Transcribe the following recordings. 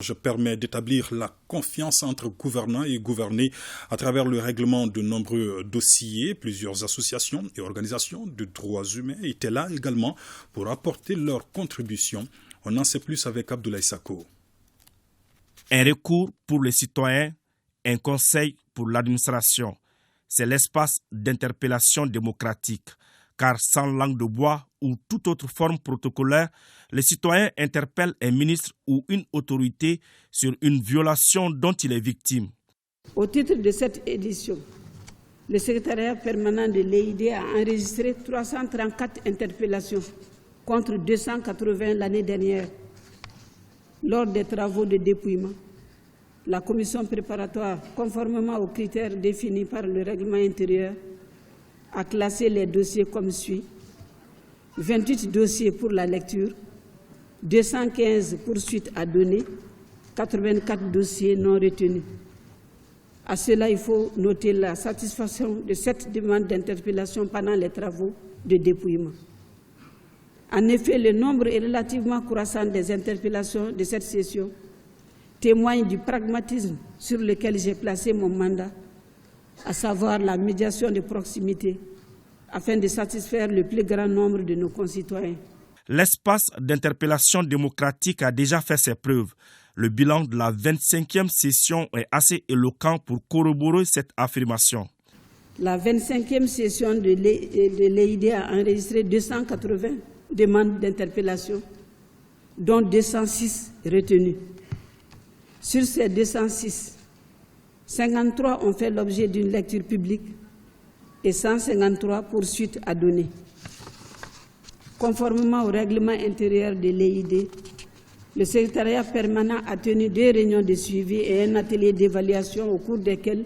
large permet d'établir la confiance entre gouvernants et gouvernés à travers le règlement de nombreux dossiers. Plusieurs associations et organisations de droits humains étaient là également pour apporter leur contribution. On en sait plus avec Abdoulaye Sako. Un recours pour les citoyens, un conseil pour l'administration. C'est l'espace d'interpellation démocratique. Car sans langue de bois ou toute autre forme protocolaire, les citoyens interpellent un ministre ou une autorité sur une violation dont il est victime. Au titre de cette édition, le secrétariat permanent de l'EID a enregistré 334 interpellations contre 280 l'année dernière. Lors des travaux de dépouillement, la commission préparatoire, conformément aux critères définis par le règlement intérieur, a classé les dossiers comme suit: 28 dossiers pour la lecture, 215 poursuites à donner, 84 dossiers non retenus. À cela, il faut noter la satisfaction de cette demande d'interpellation pendant les travaux de dépouillement. En effet, le nombre est relativement croissant des interpellations de cette session témoigne du pragmatisme sur lequel j'ai placé mon mandat, à savoir la médiation de proximité, afin de satisfaire le plus grand nombre de nos concitoyens. L'espace d'interpellation démocratique a déjà fait ses preuves. Le bilan de la 25e session est assez éloquent pour corroborer cette affirmation. La 25e session de l'EID a enregistré 280 demandes d'interpellation, dont 206 retenues. Sur ces 206, 53 ont fait l'objet d'une lecture publique et 153 poursuites à donner. Conformément au règlement intérieur de l'EID, le secrétariat permanent a tenu 2 réunions de suivi et un atelier d'évaluation au cours desquels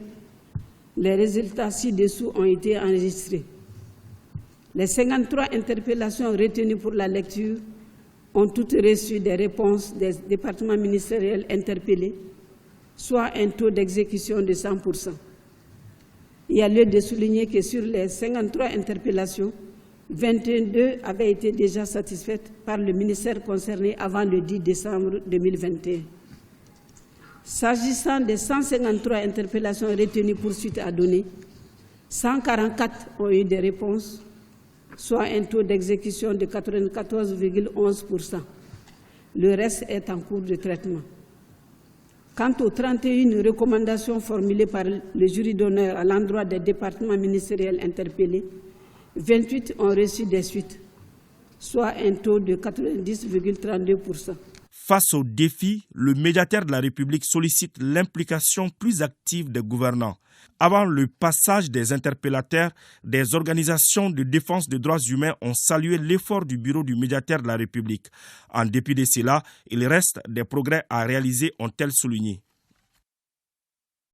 les résultats ci-dessous ont été enregistrés. Les 53 interpellations retenues pour la lecture ont toutes reçu des réponses des départements ministériels interpellés, soit un taux d'exécution de 100%. Il y a lieu de souligner que sur les 53 interpellations, 22 avaient été déjà satisfaites par le ministère concerné avant le 10 décembre 2021. S'agissant des 153 interpellations retenues pour suite à donner, 144 ont eu des réponses, soit un taux d'exécution de 94,11%. Le reste est en cours de traitement. Quant aux 31 recommandations formulées par le jury d'honneur à l'endroit des départements ministériels interpellés, 28 ont reçu des suites, soit un taux de 90,32%. Face aux défis, le médiateur de la République sollicite l'implication plus active des gouvernants. Avant le passage des interpellateurs, des organisations de défense des droits humains ont salué l'effort du bureau du médiateur de la République. En dépit de cela, il reste des progrès à réaliser, ont-elles souligné.